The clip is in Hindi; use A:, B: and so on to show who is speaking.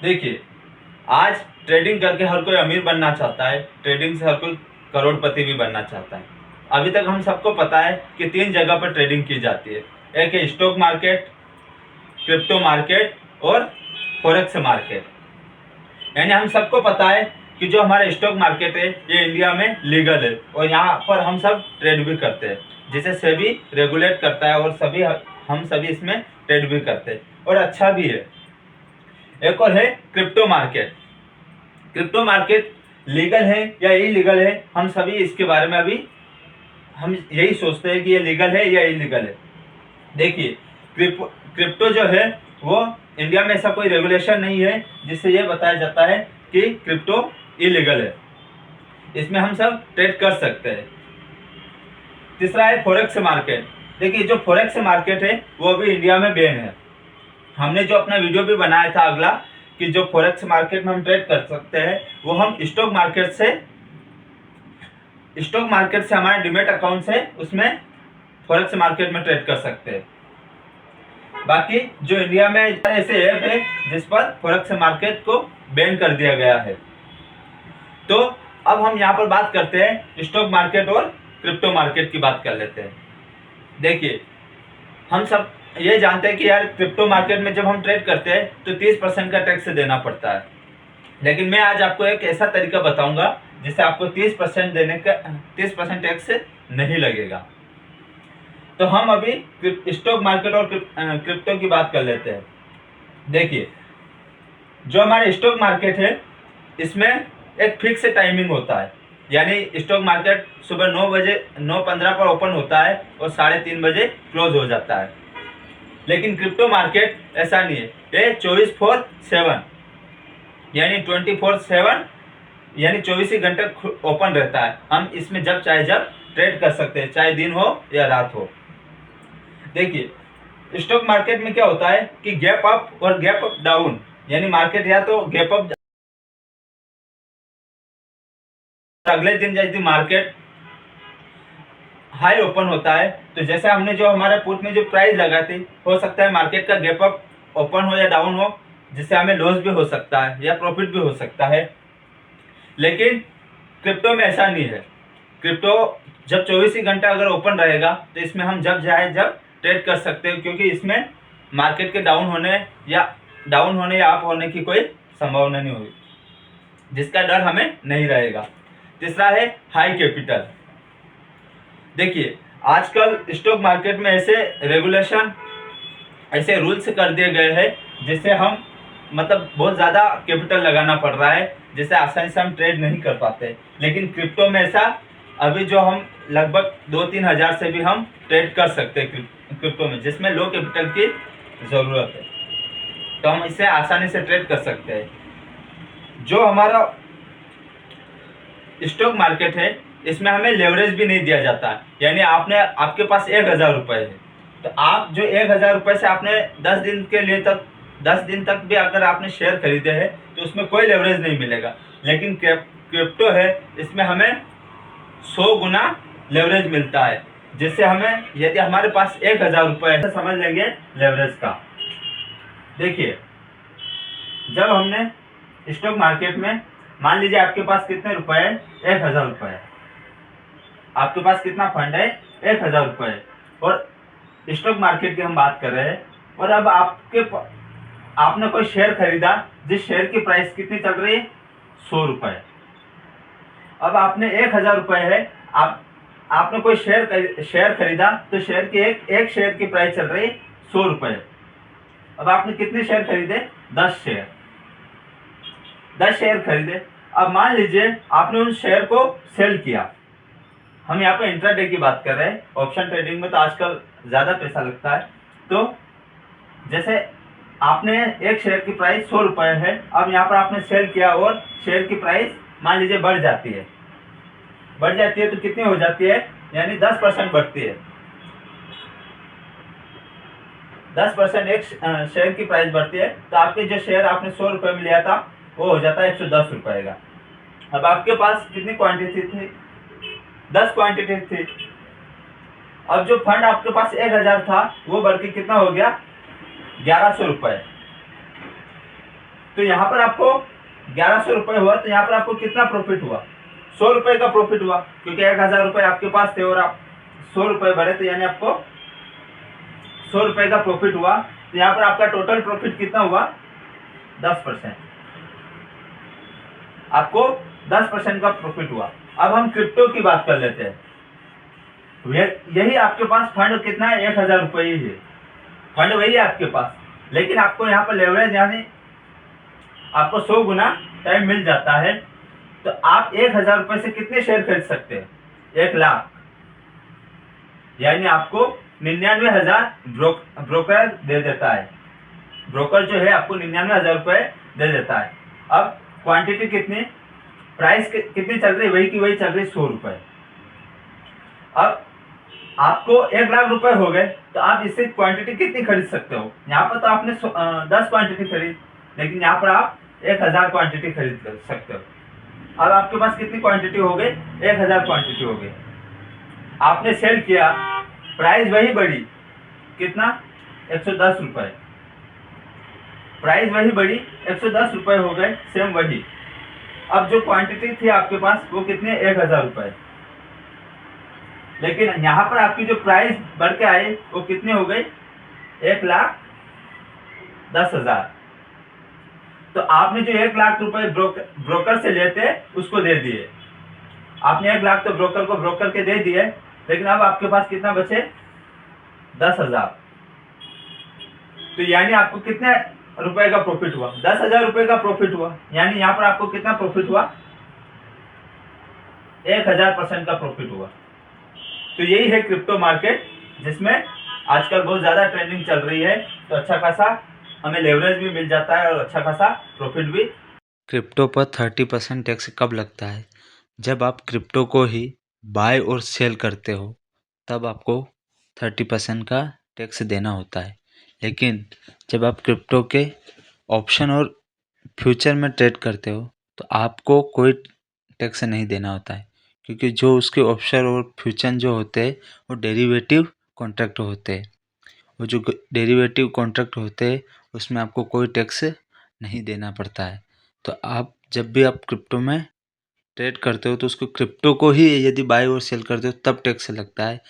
A: देखिए, आज ट्रेडिंग करके हर कोई अमीर बनना चाहता है, ट्रेडिंग से हर कोई करोड़पति भी बनना चाहता है। अभी तक हम सबको पता है कि 3 जगह पर ट्रेडिंग की जाती है। एक है स्टॉक मार्केट, क्रिप्टो मार्केट और फॉरेक्स मार्केट। यानी हम सबको पता है कि जो हमारा स्टॉक मार्केट है ये इंडिया में लीगल है और यहाँ पर हम सब ट्रेड भी करते हैं, जिसे सेबी रेगुलेट करता है और हम सभी इसमें ट्रेड भी करते हैं और अच्छा भी है। एक और है crypto market. Crypto market legal है या इलीगल है, हम सभी इसके बारे में अभी हम यही सोचते हैं कि ये लीगल है या इलीगल है। देखिए, क्रिप्टो जो है वो इंडिया में ऐसा कोई रेगुलेशन नहीं है जिससे ये बताया जाता है कि क्रिप्टो इलीगल है। इसमें हम सब ट्रेड कर सकते हैं। तीसरा है फॉरेक्स मार्केट। देखिए, जो फॉरेक्स मार्केट है वो अभी इंडिया में बैन है। हमने जो अपना वीडियो भी बनाया था अगला कि जो फॉरेक्स मार्केट में हम ट्रेड कर सकते हैं, वो हम स्टॉक मार्केट से हमारे डीमैट अकाउंट से उसमें फॉरेक्स मार्केट में ट्रेड कर सकते हैं। बाकी जो इंडिया में ऐसे ऐप है जिस पर फॉरेक्स मार्केट को बैन कर दिया गया है। तो अब हम यहाँ पर बात करते हैं स्टॉक मार्केट और क्रिप्टो मार्केट की बात कर लेते हैं। देखिए, हम सब ये जानते हैं कि यार क्रिप्टो मार्केट में जब हम ट्रेड करते हैं तो 30% का टैक्स देना पड़ता है, लेकिन मैं आज आपको एक ऐसा तरीका बताऊंगा जिससे आपको 30% टैक्स नहीं लगेगा। तो हम अभी स्टॉक मार्केट और क्रिप्टो की बात कर लेते हैं। देखिए, जो हमारे स्टॉक मार्केट है इसमें एक फिक्स टाइमिंग होता है। यानी स्टॉक मार्केट सुबह 9:15 पर ओपन होता है और 3:30 बजे क्लोज हो जाता है। लेकिन क्रिप्टो मार्केट ऐसा नहीं है, ये 24/7 यानी 24/7 यानी 24 ही घंटे ओपन रहता है। हम इसमें जब चाहे जब ट्रेड कर सकते हैं, चाहे दिन हो या रात हो। देखिए, स्टॉक मार्केट में क्या होता है कि गैप अप और गैप डाउन, यानी मार्केट या तो गैप अप, अगले दिन यदि मार्केट हाई ओपन होता है तो जैसे हमने जो हमारे पुट में जो प्राइस लगा थी, हो सकता है मार्केट का गैप अप ओपन हो या डाउन हो, जिससे हमें लॉस भी हो सकता है या प्रॉफिट भी हो सकता है। लेकिन क्रिप्टो में ऐसा नहीं है। क्रिप्टो जब 24 ही घंटा अगर ओपन रहेगा तो इसमें हम जब चाहे जब ट्रेड कर सकते हैं, क्योंकि इसमें मार्केट के डाउन होने या अप होने की कोई संभावना नहीं होगी, जिसका डर हमें नहीं रहेगा। तीसरा है हाई कैपिटल। देखिए, आजकल स्टॉक मार्केट में ऐसे रेगुलेशन, ऐसे रूल्स कर दिए गए हैं जिससे हम मतलब बहुत ज़्यादा कैपिटल लगाना पड़ रहा है, जिससे आसानी से हम ट्रेड नहीं कर पाते। लेकिन क्रिप्टो में ऐसा अभी जो हम लगभग 2-3 हज़ार से भी हम ट्रेड कर सकते हैं क्रिप्टो में, जिसमें लो कैपिटल की ज़रूरत है, तो हम इसे आसानी से ट्रेड कर सकते हैं। जो हमारा स्टॉक मार्केट है इसमें हमें लेवरेज भी नहीं दिया जाता। यानी आपके पास 1,000 रुपये है, तो आप जो 1,000 रुपये से आपने 10 दिन तक भी अगर आपने शेयर खरीदे हैं तो उसमें कोई लेवरेज नहीं मिलेगा। लेकिन क्रिप्टो है, इसमें हमें 100 गुना लेवरेज मिलता है, जिससे हमें यदि हमारे पास 1,000 रुपये है, समझ लेंगे लेवरेज का। देखिए, जब हमने स्टॉक मार्केट में, मान लीजिए आपके पास कितने रुपए है, 1,000 रुपये है, आपके पास कितना फंड है, 1,000 रुपये है, और स्टॉक मार्केट की हम बात कर रहे हैं। और अब आपने कोई शेयर खरीदा जिस शेयर की प्राइस कितनी चल रही है, 100 रुपये। अब आपने 1,000 रुपये है, आपने कोई शेयर खरीदा तो शेयर की एक शेयर की प्राइस चल रही है 100 रुपये। अब आपने कितने शेयर खरीदे, 10 शेयर खरीदे। अब मान लीजिए आपने उन शेयर को सेल किया। हम यहाँ पे इंट्राडे की बात कर रहे हैं, ऑप्शन ट्रेडिंग में तो आजकल ज़्यादा पैसा लगता है। तो जैसे आपने एक शेयर की प्राइस 100 रुपये है, अब यहाँ पर आपने सेल किया और शेयर की प्राइस मान लीजिए बढ़ जाती है तो कितनी हो जाती है, यानी 10% बढ़ती है। 10% एक शेयर की प्राइस बढ़ती है, तो आपके जो शेयर आपने 100 रुपये में लिया था वो हो जाता है 110 रुपये का। अब आपके पास कितनी क्वांटिटी थी, 10 क्वांटिटी थी। अब जो फंड आपके पास 1,000 था वो बढ़ के कितना हो गया, 1,100 रुपये। तो यहाँ पर आपको 1100 रुपये हुआ, तो यहाँ पर आपको कितना प्रॉफिट हुआ? 100 रुपये का प्रॉफिट हुआ, क्योंकि 1000 रुपये आपके पास थे और आप 100 रुपये भरे, तो यानी आपको 100 रुपये का प्रॉफिट हुआ। तो यहाँ पर आपका टोटल प्रॉफिट कितना हुआ? 10%। आपको 10% का प्रॉफिट हुआ। अब हम क्रिप्टो की बात कर लेते हैं। यही आपके पास फंड कितना है? 1000 रुपये ही है, फंड वही है आपके पास, लेकिन आपको यहाँ पर लेवरेज यानी आपको 100 गुना टाइम मिल जाता है। तो आप 1000 रुपये से कितने शेयर खरीद सकते हैं? 1 लाख, यानी आपको 99,000 ब्रोकर दे देता है। ब्रोकर जो है आपको 99,000 रुपये दे देता है। अब क्वांटिटी कितनी, प्राइस कितनी चल रही है? वही की वही चल रही है, 100 रुपये। अब आपको 1 लाख रुपए हो गए, तो आप इससे क्वांटिटी कितनी खरीद सकते हो? यहाँ पर तो आपने 10 क्वांटिटी खरीद, लेकिन यहाँ पर आप 1000 क्वांटिटी खरीद सकते हो। अब आपके पास कितनी क्वांटिटी हो गई? 1000 क्वांटिटी हो गई। आपने सेल किया, प्राइस वही बढ़ी, कितना? 110 रुपये। प्राइस वही बढ़ी, 110 रुपये हो गए, सेम वही। अब जो क्वांटिटी थी आपके पास वो कितने? 1000 रुपये। लेकिन यहाँ पर आपकी जो प्राइस बढ़ के आई वो कितनी हो गई? 1,10,000। तो आपने जो 1 लाख रुपए ब्रोकर से लेते उसको दे दिए। आपने 1 लाख तो ब्रोकर के दे दिए, लेकिन अब आपके पास कितना बचे? 10,000। तो यानी आपको कितने रुपए का प्रॉफिट हुआ? 10,000 रुपये का प्रॉफिट हुआ। यानी यहाँ पर आपको कितना प्रॉफिट हुआ? 1000% का प्रॉफिट हुआ। तो यही है क्रिप्टो मार्केट, जिसमें आजकल बहुत ज़्यादा ट्रेंडिंग चल रही है। तो अच्छा खासा हमें लेवरेज भी मिल जाता है और अच्छा खासा प्रॉफिट भी।
B: क्रिप्टो पर 30% टैक्स कब लगता है? जब आप क्रिप्टो को ही बाय और सेल करते हो तब आपको 30% का टैक्स देना होता है। लेकिन जब आप क्रिप्टो के ऑप्शन और फ्यूचर में ट्रेड करते हो तो आपको कोई टैक्स नहीं देना होता है, क्योंकि जो उसके ऑप्शन और फ्यूचर जो होते हैं वो डेरिवेटिव कॉन्ट्रैक्ट होते हैं। वो जो डेरिवेटिव कॉन्ट्रैक्ट होते हैं उसमें आपको कोई टैक्स नहीं देना पड़ता है। तो आप जब भी आप क्रिप्टो में ट्रेड करते हो तो उसको क्रिप्टो को ही यदि बाय और सेल करते हो तब टैक्स लगता है,